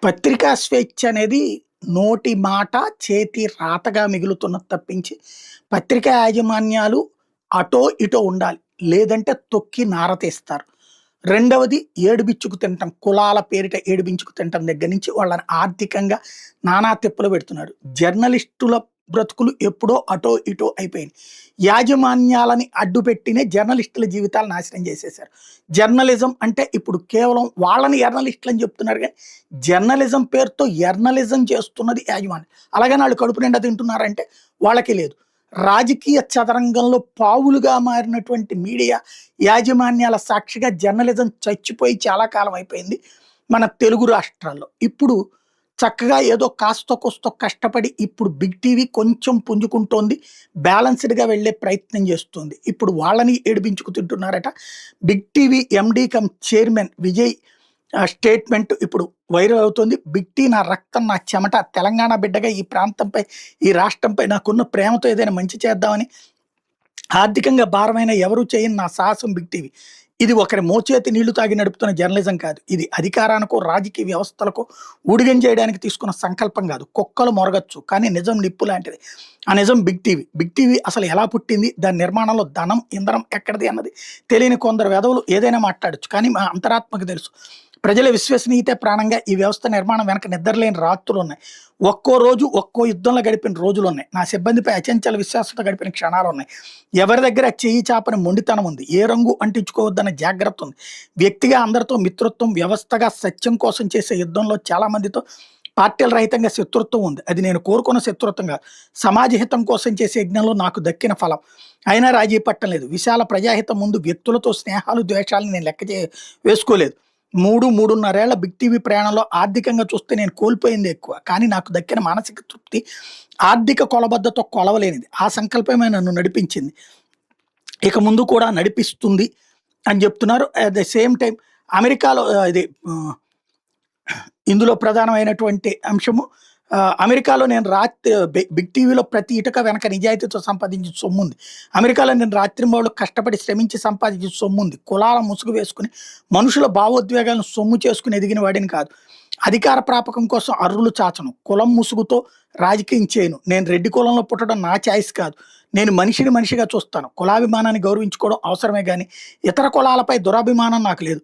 పత్రికా స్వేచ్ఛ అనేది నోటి మాట, చేతి రాతగా మిగులుతున్నది తప్పించి, పత్రికా యాజమాన్యాలు అటో ఇటో ఉండాలి. లేదంటే తొక్కి నార తీస్తారు. రెండవది ఏడిబిచ్చుకు తినటం. కులాల పేరిట ఏడిపించుకు తినటం దగ్గర నుంచి వాళ్ళని ఆర్థికంగా నానా తిప్పలు పెడుతున్నారు. జర్నలిస్టుల బ్రతుకులు ఎప్పుడో అటో ఇటో అయిపోయినాయి. యాజమాన్యాలని అడ్డుపెట్టినే జర్నలిస్టుల జీవితాలు నాశనం చేసేశారు. జర్నలిజం అంటే ఇప్పుడు కేవలం వాళ్ళని జర్నలిస్టులు అని చెప్తున్నారు కానీ జర్నలిజం పేరుతో జర్నలిజం చేస్తున్నది యాజమాన్యం. అలాగని వాళ్ళు కడుపు నిండా తింటున్నారంటే వాళ్ళకి లేదు. రాజకీయ చదరంగంలో పావులుగా మారినటువంటి మీడియా యాజమాన్యాల సాక్షిగా జర్నలిజం చచ్చిపోయి చాలా కాలం అయిపోయింది మన తెలుగు రాష్ట్రాల్లో. ఇప్పుడు చక్కగా ఏదో కాస్తో కోస్తో కష్టపడి ఇప్పుడు బిగ్ టీవీ కొంచెం పుంజుకుంటోంది. బ్యాలెన్స్డ్‌గా వెళ్ళే ప్రయత్నం చేస్తుంది. ఇప్పుడు వాళ్ళని ఏడిపించుకు తింటున్నారట. Big TV MD cum chairman Vijay statement ఇప్పుడు వైరల్ అవుతుంది. బిగ్ టీ నా రక్తం, నా చెమట, తెలంగాణ బిడ్డగా ఈ ప్రాంతంపై, ఈ రాష్ట్రంపై నాకున్న ప్రేమతో ఏదైనా మంచి చేద్దామని ఆర్థికంగా భారమైన ఎవరు చేయని నా సాహసం బిగ్ టీవీ. ఇది ఒకరి మోచేతి నీళ్లు తాగి నడుపుతున్న జర్నలిజం కాదు. ఇది అధికారానికో రాజకీయ వ్యవస్థలకో ఊడిగం చేయడానికి తీసుకున్న సంకల్పం కాదు. కుక్కలు మొరగచ్చు కానీ నిజం నిప్పు లాంటిది. ఆ నిజం బిగ్ టీవీ. బిగ్ టీవీ అసలు ఎలా పుట్టింది, దాని నిర్మాణంలో ధనం, ఇంధనం ఎక్కడిది అన్నది తెలియని కొందరు వెధవలు ఏదైనా మాట్లాడొచ్చు. కానీ మా అంతరాత్మకు తెలుసు. ప్రజల విశ్వసనీయతే ప్రాణంగా ఈ వ్యవస్థ నిర్మాణం వెనక నిద్రలేని రాత్రులు ఉన్నాయి. ఒక్కో రోజు ఒక్కో యుద్ధంలో గడిపిన రోజులు ఉన్నాయి. నా సిబ్బందిపై అచంచల విశ్వాసంతో గడిపిన క్షణాలు ఉన్నాయి. ఎవరి దగ్గర చెయ్యి చాపని మొండితనం ఉంది. ఏ రంగు అంటించుకోవద్దన్న జాగ్రత్త ఉంది. వ్యక్తిగా అందరితో మిత్రత్వం, వ్యవస్థగా సత్యం కోసం చేసే యుద్ధంలో చాలా మందితో పార్టీల రహితంగా శత్రుత్వం ఉంది. అది నేను కోరుకున్న శత్రుత్వం కాదు. సమాజ హితం కోసం చేసే యజ్ఞంలో నాకు దక్కిన ఫలం. అయినా రాజీ పట్టం లేదు. విశాల ప్రజాహితం ముందు వ్యక్తులతో స్నేహాలు, ద్వేషాలను నేను వేసుకోలేదు. 3.5 బిగ్ టీవీ ప్రయాణంలో ఆర్థికంగా చూస్తే నేను కోల్పోయింది ఎక్కువ. కానీ నాకు దక్కిన మానసిక తృప్తి ఆర్థిక కొలబద్దతో కొలవలేనిది. ఆ సంకల్పమే నన్ను నడిపించింది. ఇక ముందు కూడా నడిపిస్తుంది అని చెప్తున్నారు. అట్ ద సేమ్ టైం అమెరికాలో ఇది ఇందులో ప్రధానమైనటువంటి అంశము అమెరికాలో నేను బిగ్ టీవీలో ప్రతి ఇటుక వెనక నిజాయితీతో సంపాదించిన సొమ్ముంది. అమెరికాలో నేను రాత్రింబవళ్ళు కష్టపడి శ్రమించి సంపాదించిన సొమ్ముంది. కులాల ముసుగు వేసుకుని మనుషుల భావోద్వేగాలను సొమ్ము చేసుకుని ఎదిగిన వాడిని కాదు. అధికార ప్రాపకం కోసం అర్రులు చాచను. కులం ముసుగుతో రాజకీయం చేయను. నేను రెడ్డి కులంలో పుట్టడం నా ఛాయిస్ కాదు. నేను మనిషిని మనిషిగా చూస్తాను. కులాభిమానాన్ని గౌరవించుకోవడం అవసరమే కానీ ఇతర కులాలపై దురాభిమానం నాకు లేదు.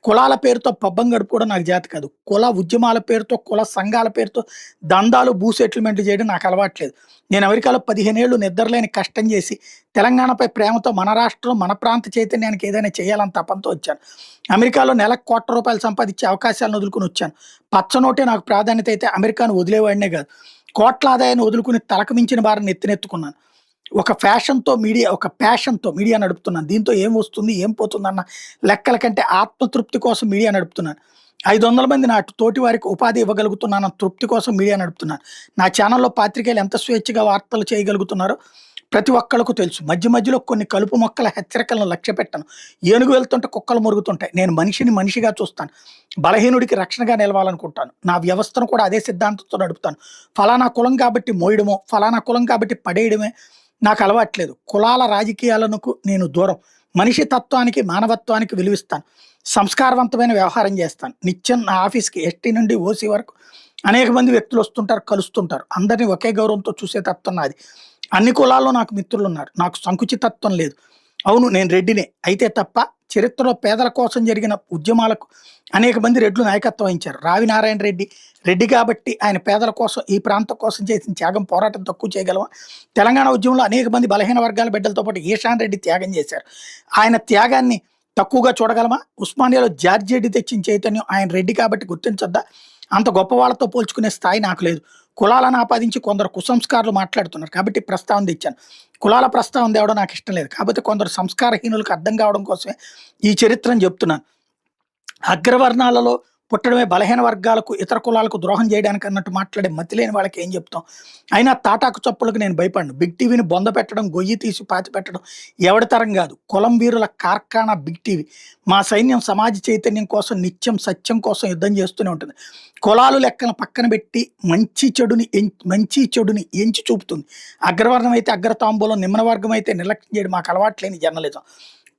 కులాల పేరుతో పబ్బం గడుపుకోవడం నాకు జాతి కాదు. కుల ఉద్యమాల పేరుతో, కుల సంఘాల పేరుతో దందాలు, భూ సెటిల్మెంట్లు చేయడం నాకు అలవాట్లేదు. నేను అమెరికాలో 15 ఏళ్ళు నిద్రలేని కష్టం చేసి తెలంగాణపై ప్రేమతో మన రాష్ట్రం, మన ప్రాంత చైతన్యానికి ఏదైనా చేయాలని తపంతో వచ్చాను. అమెరికాలో నెలకు ₹1,00,00,000 సంపాదించే అవకాశాలను వదులుకుని వచ్చాను. పచ్చనోటే నాకు ప్రాధాన్యత అయితే అమెరికాను వదిలేవాడినే కాదు. కోట్ల ఆదాయాన్ని వదులుకుని తలకు మించిన భారాన్ని ఎత్తినెత్తుకున్నాను. ఒక ప్యాషన్‌తో మీడియా నడుపుతున్నాను. దీంతో ఏం వస్తుంది, ఏం పోతుందన్న లెక్కల కంటే ఆత్మతృప్తి కోసం మీడియా నడుపుతున్నాను. 500 మంది నా తోటి వారికి ఉపాధి ఇవ్వగలుగుతున్నానన్న తృప్తి కోసం మీడియా నడుపుతున్నాను. నా ఛానల్‌లో పాత్రికేయులు ఎంత స్వేచ్ఛగా వార్తలు చేయగలుగుతున్నారో ప్రతి ఒక్కళ్ళకు తెలుసు. మధ్య మధ్యలో కొన్ని కలుపు మొక్కల హెచ్చరికలను లక్ష్యపెట్టను. ఏనుగు వెళ్తుంటే కుక్కలు మురుగుతుంటాయి. నేను మనిషిని మనిషిగా చూస్తాను. బలహీనుడికి రక్షణగా నిలవాలనుకుంటాను. నా వ్యవస్థను కూడా అదే సిద్ధాంతంతో నడుపుతాను. ఫలానా కులం కాబట్టి మోయడమో, ఫలానా కులం కాబట్టి పడేయడమే నాకు అలవాట్లేదు. కులాల రాజకీయాలకు నేను దూరం. మనిషి తత్వానికి, మానవత్వానికి విలువిస్తాను. సంస్కారవంతమైన వ్యవహారం చేస్తాను. నిత్యం నా ఆఫీస్‌కి ఎస్టీ నుండి ఓసీ వరకు అనేక మంది వ్యక్తులు వస్తుంటారు, కలుస్తుంటారు. అందరినీ ఒకే గౌరవంతో చూసే తత్వం నాది. అన్ని కులాల్లో నాకు మిత్రులున్నారు. నాకు సంకుచితత్వం లేదు. అవును, నేను రెడ్డినే. అయితే తప్ప చరిత్రలో పేదల కోసం జరిగిన ఉద్యమాలకు అనేక మంది రెడ్లు నాయకత్వం వహించారు. రావి నారాయణ రెడ్డి రెడ్డి కాబట్టి ఆయన పేదల కోసం, ఈ ప్రాంతం కోసం చేసిన త్యాగం, పోరాటం తక్కువ చేయగలమా? తెలంగాణ ఉద్యమంలో అనేక మంది బలహీన వర్గాల బిడ్డలతో పాటు ఈశాన్ రెడ్డి త్యాగం చేశారు. ఆయన త్యాగాన్ని తక్కువగా చూడగలమా? ఉస్మానియాలో జార్జ్ రెడ్డి తెచ్చిన చైతన్యం ఆయన రెడ్డి కాబట్టి గుర్తించొద్దా? అంత గొప్ప వాళ్ళతో పోల్చుకునే స్థాయి నాకు లేదు. కులాలను ఆపాదించి కొందరు కుసంస్కారాలు మాట్లాడుతున్నారు కాబట్టి ప్రస్తావన తెచ్చాను. కులాల ప్రస్తావన తేవడం నాకు ఇష్టం లేదు. కాకపోతే కొందరు సంస్కారహీనులకు అర్థం కావడం కోసమే ఈ చరిత్రను చెప్తున్నాను. అగ్రవర్ణాలలో పుట్టడమే బలహీన వర్గాలకు, ఇతర కులాలకు ద్రోహం చేయడానికి అన్నట్టు మాట్లాడే మతిలేని వాళ్ళకి ఏం చెప్తాం? అయినా తాటాకు చప్పులకు నేను భయపడను. బిగ్ టీవీని బొంద పెట్టడం, గొయ్యి తీసి పాతి పెట్టడం ఎవడి తరం కాదు. కులం వీరుల కార్ఖానా బిగ్ టీవీ. మా సైన్యం సమాజ చైతన్యం కోసం, నిత్యం సత్యం కోసం యుద్ధం చేస్తూనే ఉంటుంది. కులాలు లెక్కన పక్కన పెట్టి మంచి చెడుని ఎంచి చూపుతుంది. అగ్రవర్ణం అయితే అగ్రతాంబూలం, నిమ్న వర్గం అయితే నిర్లక్ష్యం చేయడం మాకు అలవాట్లేని జర్నలిజం.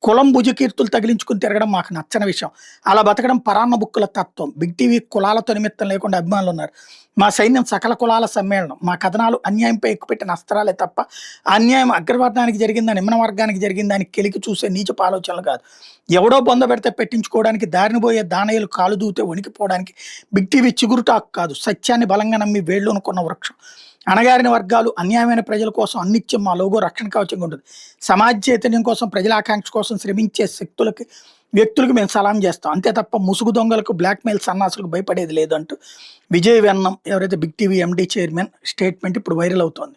కులం భుజకీర్తులు తగిలించుకుని తిరగడం మాకు నచ్చని విషయం. అలా బతకడం పరాన్న బుక్కుల తత్వం. బిగ్ టీవీ కులాలతో నిమిత్తం లేకుండా అభిమానులు ఉన్నారు. మా సైన్యం సకల కులాల సమ్మేళనం. మా కథనాలు అన్యాయంపై ఎక్కుపెట్టిన అస్త్రాలే తప్ప అన్యాయం అగ్రవర్గానికి జరిగిందా నిమ్న వర్గానికి జరిగిందా అని కెలికి చూసే నీచపు ఆలోచనలు కాదు. ఎవడో బొంద పెడితే పెట్టించుకోవడానికి, దారిని పోయే దానయ్యలు కాలు దూతే వణికిపోవడానికి బిగ్ టీవీ చిగురుటాకు కాదు, సత్యాన్ని బలంగా నమ్మి వేళ్ళూనుకున్న వృక్షం. అణగారిన వర్గాలు, అన్యాయమైన ప్రజల కోసం అన్నిత్యం మా లోగో రక్షణ కవచంగా ఉంటుంది. సమాజ చైతన్యం కోసం, ప్రజల ఆకాంక్ష కోసం శ్రమించే వ్యక్తులకు మేము సలాం చేస్తాం. అంతే తప్ప ముసుగు దొంగలకు, బ్లాక్మెయిల్ సన్నాసులకు భయపడేది లేదు అంటూ విజయ్ వెన్నం, ఎవరైతే big TV MD chairman statement ఇప్పుడు వైరల్ అవుతోంది.